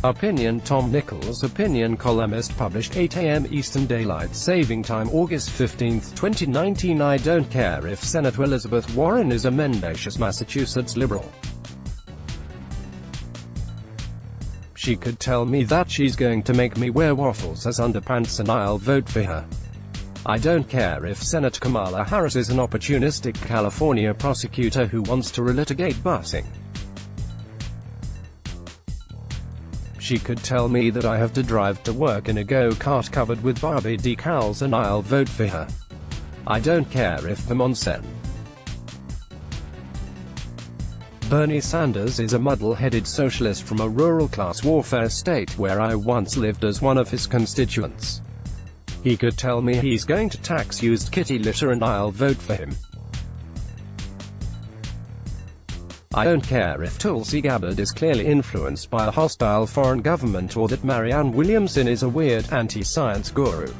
Opinion. Tom Nichols Opinion, columnist, published 8 a.m. Eastern Daylight Saving Time, August 15, 2019. I don't care if Senator Elizabeth Warren is a mendacious Massachusetts liberal. She could tell me that she's going to make me wear waffles as underpants and I'll vote for her. I don't care if Senator Kamala Harris is an opportunistic California prosecutor who wants to relitigate busing. She could tell me that I have to drive to work in a go-kart covered with Barbie decals and I'll vote for her. I don't care if Vermont's Bernie Sanders is a muddle-headed socialist from a rural class warfare state where I once lived as one of his constituents. He could tell me he's going to tax used kitty litter and I'll vote for him. I don't care if Tulsi Gabbard is clearly influenced by a hostile foreign government or that Marianne Williamson is a weird anti-science guru.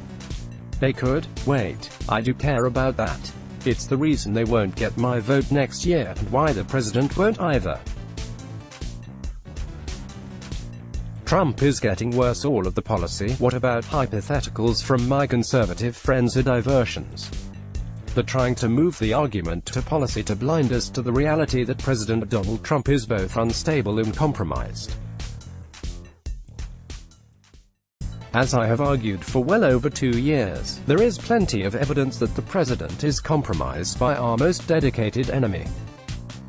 They could. Wait, I do care about that. It's the reason they won't get my vote next year, and why the president won't either. Trump is getting worse. All of the policy. What about hypotheticals from my conservative friends are diversions. They're trying to move the argument to policy to blind us to the reality that President Donald Trump is both unstable and compromised. As I have argued for well over 2 years, there is plenty of evidence that the president is compromised by our most dedicated enemy.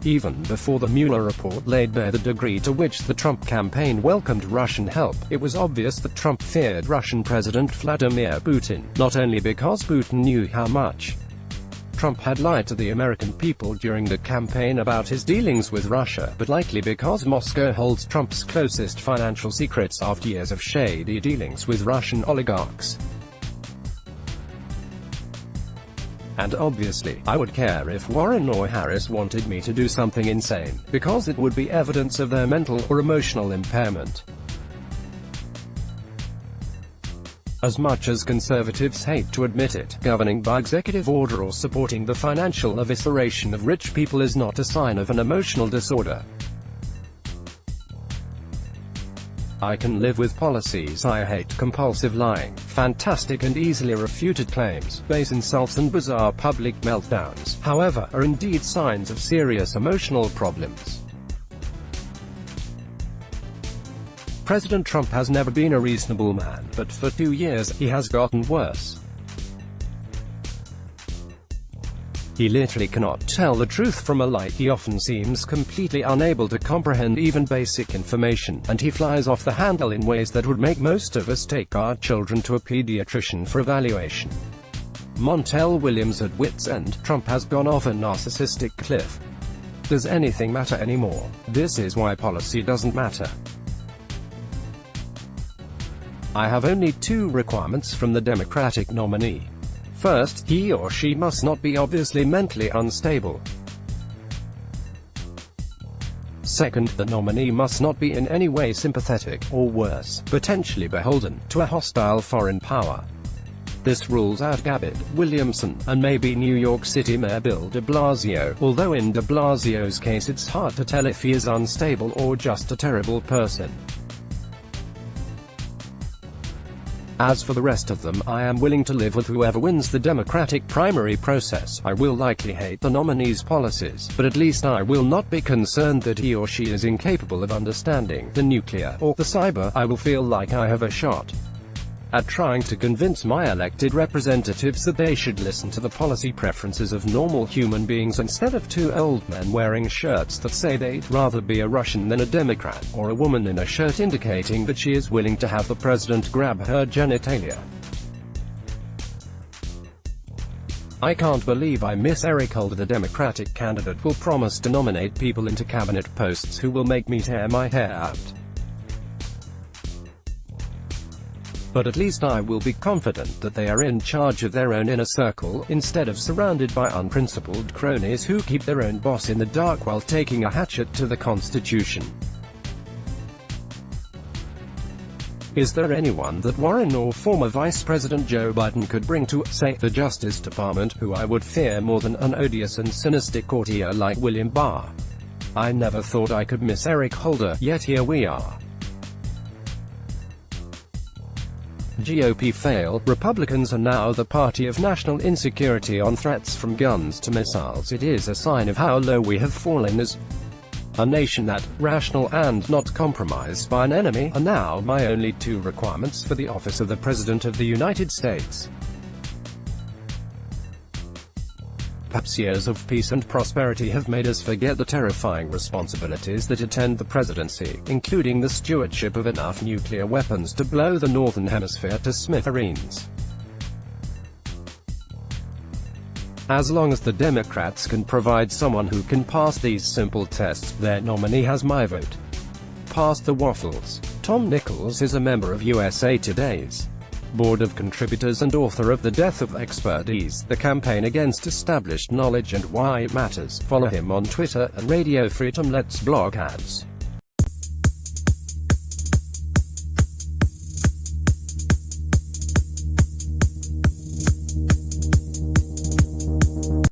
Even before the Mueller report laid bare the degree to which the Trump campaign welcomed Russian help, it was obvious that Trump feared Russian President Vladimir Putin, not only because Putin knew how much Trump had lied to the American people during the campaign about his dealings with Russia, but likely because Moscow holds Trump's closest financial secrets after years of shady dealings with Russian oligarchs. And obviously, I would care if Warren or Harris wanted me to do something insane, because it would be evidence of their mental or emotional impairment. As much as conservatives hate to admit it, governing by executive order or supporting the financial evisceration of rich people is not a sign of an emotional disorder. I can live with policies I hate: compulsive lying, fantastic and easily refuted claims, base insults and bizarre public meltdowns, however, are indeed signs of serious emotional problems. President Trump has never been a reasonable man, but for 2 years, he has gotten worse. He literally cannot tell the truth from a lie. He often seems completely unable to comprehend even basic information, and he flies off the handle in ways that would make most of us take our children to a pediatrician for evaluation. Montel Williams at wit's end. Trump has gone off a narcissistic cliff. Does anything matter anymore? This is why policy doesn't matter. I have only 2 requirements from the Democratic nominee. First, he or she must not be obviously mentally unstable. Second, the nominee must not be in any way sympathetic, or worse, potentially beholden, to a hostile foreign power. This rules out Gabbard, Williamson, and maybe New York City Mayor Bill de Blasio, although in de Blasio's case it's hard to tell if he is unstable or just a terrible person. As for the rest of them, I am willing to live with whoever wins the Democratic primary process. I will likely hate the nominee's policies, but at least I will not be concerned that he or she is incapable of understanding the nuclear or the cyber. I will feel like I have a shot at trying to convince my elected representatives that they should listen to the policy preferences of normal human beings instead of 2 old men wearing shirts that say they'd rather be a Russian than a Democrat, or a woman in a shirt indicating that she is willing to have the president grab her genitalia. I can't believe I miss Eric Holder. The Democratic candidate will promise to nominate people into cabinet posts who will make me tear my hair out. But at least I will be confident that they are in charge of their own inner circle, instead of surrounded by unprincipled cronies who keep their own boss in the dark while taking a hatchet to the Constitution. Is there anyone that Warren or former Vice President Joe Biden could bring to, say, the Justice Department, who I would fear more than an odious and sinister courtier like William Barr? I never thought I could miss Eric Holder, yet here we are. GOP fail, Republicans are now the party of national insecurity on threats from guns to missiles. It is a sign of how low we have fallen as a nation that, rational and not compromised by an enemy, are now my only two requirements for the office of the President of the United States. Perhaps years of peace and prosperity have made us forget the terrifying responsibilities that attend the presidency, including the stewardship of enough nuclear weapons to blow the Northern Hemisphere to smithereens. As long as the Democrats can provide someone who can pass these simple tests, their nominee has my vote. Pass the waffles. Tom Nichols is a member of USA Today's Board of Contributors and author of The Death of Expertise, The Campaign Against Established Knowledge and Why It Matters. Follow him on Twitter at Radio Freedom. Let's blog ads.